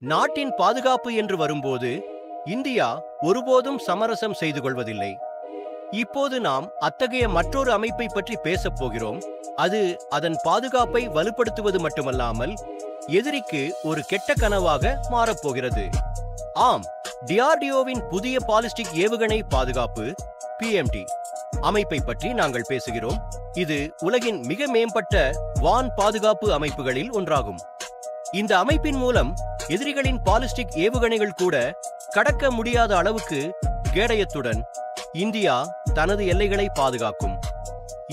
நாட்டின் பாதுகாப்பு என்று வரும்போது இந்தியா ஒருபோதும் சமரசம் செய்து கொள்வதில்லை. இப்போது நாம் அத்தகைய மற்றொரு அமைப்பை பற்றி பேசப் போகிறோம். அது அதன் பாதுகாப்பை வலுப்படுத்துவது மட்டுமல்லாமல் எதிரிக்கு ஒரு கெட்ட கனவாக மாறப்போகிறது. ஆம், DRDOவின் புதிய பாலிஸ்டிக் ஏவுகணை பாதுகாப்பு PMT அமைப்பை பற்றி நாங்கள் பேசுகிறோம். இது உலகின் மிக மேம்பட்ட வான் பாதுகாப்பு அமைப்புகளில் ஒன்றாகும். இந்த அமைப்பின் மூலம் எதிரிகளின் பாலிஸ்டிக் ஏவுகணைகள் கூட கடக்க முடியாத அளவுக்கு கேடயத்துடன் இந்தியா தனது எல்லைகளை பாதுகாக்கும்.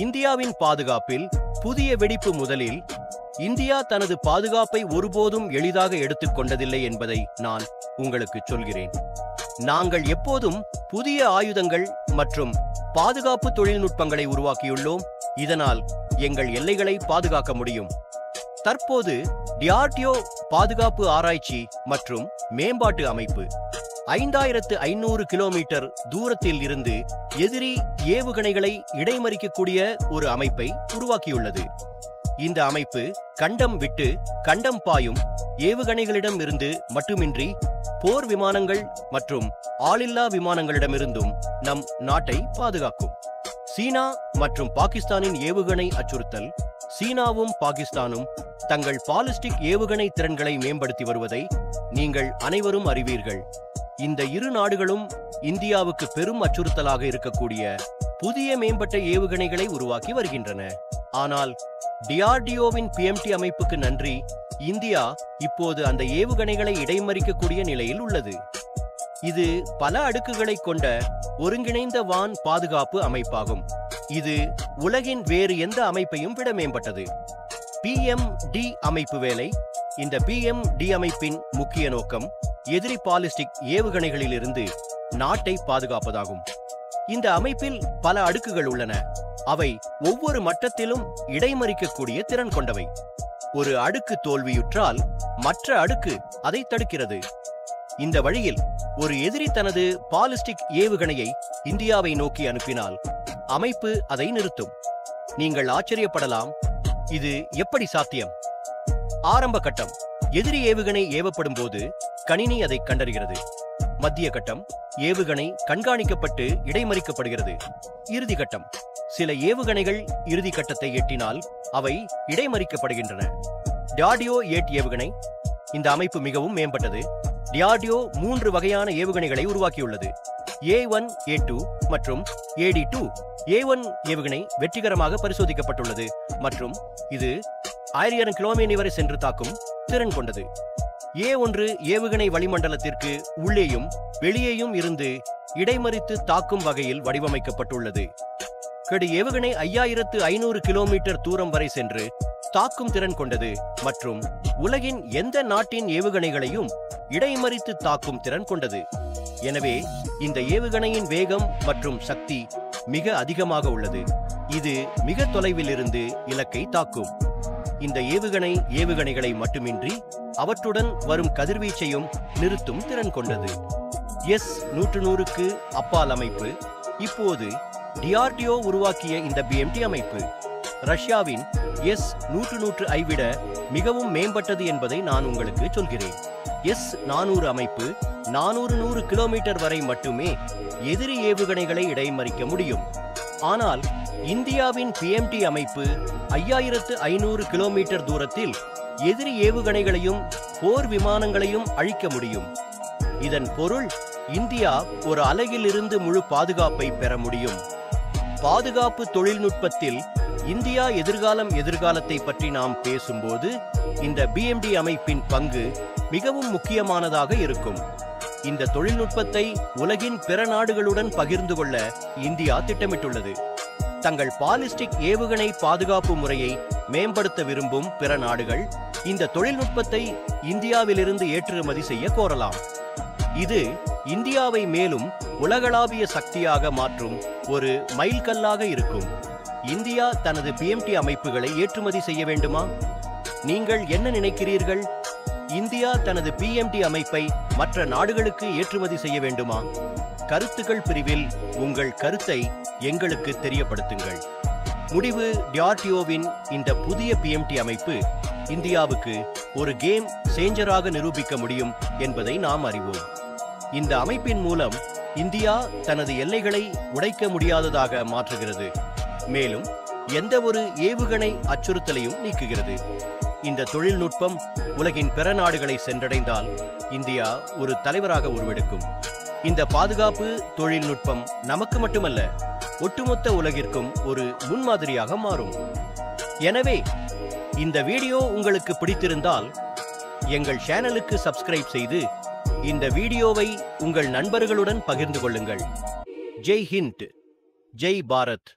இந்தியாவின் பாதுகாப்பில் புதிய வெடிப்பு முதலில் இந்தியா தனது பாதுகாப்பை ஒருபோதும் எளிதாக எடுத்துக்கொண்டதில்லை என்பதை நான் உங்களுக்கு சொல்கிறேன். நாங்கள் எப்போதும் புதிய ஆயுதங்கள் மற்றும் பாதுகாப்பு தொழில்நுட்பங்களை உருவாக்கியுள்ளோம். இதனால் எங்கள் எல்லைகளை பாதுகாக்க முடியும். தற்போது DRDO பாதுகாப்பு ஆராய்ச்சி மற்றும் மேம்பாட்டு அமைப்பு 5500 கிலோமீட்டர் தூரத்தில் இருந்து எதிரி ஏவுகணைகளை இடைமறிக்கக்கூடிய ஒரு அமைப்பை உருவாக்கியுள்ளது. இந்த அமைப்பு கண்டம் விட்டு கண்டம் பாயும் ஏவுகணைகளிடம் இருந்து மட்டுமின்றி போர் விமானங்கள் மற்றும் ஆளில்லா விமானங்களிடமிருந்தும் நம் நாட்டை பாதுகாக்கும். சீனா மற்றும் பாகிஸ்தானின் ஏவுகணை அச்சுறுத்தல். சீனாவும் பாகிஸ்தானும் தங்கள் பாலிஸ்டிக் ஏவுகணை திறன்களை மேம்படுத்தி வருவதை நீங்கள் அனைவரும் அறிவீர்கள். இந்த இரு நாடுகளும் இந்தியாவுக்கு பெரும் அச்சுறுத்தலாக இருக்கக்கூடிய புதிய மேம்பட்ட ஏவுகணைகளை உருவாக்கி வருகின்றன. ஆனால் DRDOவின் PMT அமைப்புக்கு நன்றி, இந்தியா இப்போது அந்த ஏவுகணைகளை இடைமறிக்கக்கூடிய நிலையில் உள்ளது. இது பல அடுக்குகளை கொண்ட ஒருங்கிணைந்த வான் பாதுகாப்பு அமைப்பாகும். இது உலகின் வேறு எந்த அமைப்பையும் விட மேம்பட்டது. PMD அமைப்பு வேலை. இந்த PMD அமைப்பின் முக்கிய நோக்கம் எதிரி பாலிஸ்டிக் ஏவுகணைகளிலிருந்து நாட்டை பாதுகாப்பதாகும். இந்த அமைப்பில் பல அடுக்குகள் உள்ளன. அவை ஒவ்வொரு மட்டத்திலும் இடைமறிக்கக்கூடிய திறன் கொண்டவை. ஒரு அடுக்கு தோல்வியுற்றால் மற்ற அடுக்கு அதை தடுக்கிறது. இந்த வழியில் ஒரு எதிரி தனது பாலிஸ்டிக் ஏவுகணையை இந்தியாவை நோக்கி அனுப்பினால் அமைப்பு அதை நிறுத்தும். நீங்கள் ஆச்சரியப்படலாம், இது எப்படி சாத்தியம்? ஆரம்ப கட்டம் எதிரி ஏவுகணை ஏவப்படும் போது கணினி அதை கண்டறிகிறது. மத்திய கட்டம் ஏவுகணை கண்காணிக்கப்பட்டு இடைமறிக்கப்படுகிறது. இறுதி கட்டம் சில ஏவுகணைகள் இறுதி கட்டத்தை எட்டினால் அவை இடைமறிக்கப்படுகின்றன. DRDO 8 ஏவுகணை. இந்த அமைப்பு மிகவும் மேம்பட்டது. DRDO 3 வகையான ஏவுகணைகளை உருவாக்கியுள்ளது. A1, A2 மற்றும் AD2. A1 ஏவுகணை வெற்றிகரமாக பரிசோதிக்கப்பட்டுள்ளது மற்றும் இது 1000 கிலோமீட்டர் வரை சென்று தாக்கும் திறன் கொண்டது. A1 ஏவுகணை வளிமண்டலத்திற்கு உள்ளேயும் வெளியேயும் இருந்து இடைமறித்து தாக்கும் வகையில் வடிவமைக்கப்பட்டுள்ளது. கெடு ஏவுகணை 5500 கிலோமீட்டர் தூரம் வரை சென்று தாக்கும் திறன் கொண்டது மற்றும் உலகின் எந்த நாட்டின் ஏவுகணைகளையும் இடைமறித்து தாக்கும் திறன் கொண்டது. எனவே இந்த ஏவுகணையின் வேகம் மற்றும் சக்தி மிக அதிகமாக உள்ளது. இது மிக தொலைவில் இருந்து இலக்கை தாக்கும். இந்த ஏவுகணைகளை மட்டுமின்றி அவற்றுடன் வரும் கதிர்வீச்சையும் நிறுத்தும் திறன் கொண்டது. S-100க்கு அப்பால் அமைப்பு. இப்போது DRDO உருவாக்கிய இந்த PMT அமைப்பு ரஷ்யாவின் S-100ஐ விட மிகவும் மேம்பட்டது என்பதை நான் உங்களுக்கு சொல்கிறேன். S-400 அமைப்பு 400 கிலோமீட்டர் வரை மட்டுமே எதிரி ஏவுகணைகளை இடைமறிக்க முடியும். ஆனால் இந்தியாவின் PMT அமைப்பு 5500 கிலோமீட்டர் தூரத்தில் எதிரி ஏவுகணைகளையும் போர் விமானங்களையும் அழிக்க முடியும். இதன் பொருள் இந்தியா ஒரு அலகிலிருந்து முழு பாதுகாப்பை பெற முடியும். பாதுகாப்பு தொழில்நுட்பத்தில் இந்தியா எதிர்காலத்தை பற்றி நாம் பேசும்போது இந்த PMT அமைப்பின் பங்கு மிகவும் முக்கியமானதாக இருக்கும். இந்த தொழில்நுட்பத்தை உலகின் பிற நாடுகளுடன் பகிர்ந்து கொள்ள இந்தியா திட்டமிட்டுள்ளது. தங்கள் பாலிஸ்டிக் ஏவுகணை பாதுகாப்பு முறையை மேம்படுத்த விரும்பும் பிற நாடுகள் இந்த தொழில்நுட்பத்தை இந்தியாவிலிருந்து ஏற்றுமதி செய்ய கோரலாம். இது இந்தியாவை மேலும் உலகளாவிய சக்தியாக மாற்றும் ஒரு மைல்கல்லாக இருக்கும். இந்தியா தனது PMT அமைப்புகளை ஏற்றுமதி செய்ய வேண்டுமா? நீங்கள் என்ன நினைக்கிறீர்கள்? இந்தியா தனது PMT அமைப்பை மற்ற நாடுகளுக்கு ஏற்றுமதி செய்ய வேண்டுமா? கருத்துக்கள் பிரிவில் உங்கள் கருத்தை எங்களுக்கு தெரியப்படுத்துங்கள். முடிவு: DRDOவின் இந்த புதிய PMT அமைப்பு இந்தியாவுக்கு ஒரு கேம் சேஞ்சராக நிரூபிக்க முடியும் என்பதை நாம் அறிவோம். இந்த அமைப்பின் மூலம் இந்தியா தனது எல்லைகளை உடைக்க முடியாததாக மாற்றுகிறது, மேலும் எந்த ஒரு ஏவுகணை அச்சுறுத்தலையும் நீக்குகிறது. இந்த தொழில்நுட்பம் உலகின் பிற நாடுகளை சென்றடைந்தால் இந்தியா ஒரு தலைவராக உருவெடுக்கும். இந்த பாதுகாப்பு தொழில்நுட்பம் நமக்கு மட்டுமல்ல, ஒட்டுமொத்த உலகிற்கும் ஒரு முன்மாதிரியாக மாறும். எனவே இந்த வீடியோ உங்களுக்கு பிடித்திருந்தால் எங்கள் சேனலுக்கு சப்ஸ்கிரைப் செய்து இந்த வீடியோவை உங்கள் நண்பர்களுடன் பகிர்ந்து கொள்ளுங்கள். ஜெய் ஹிந்த், ஜெய் பாரத்.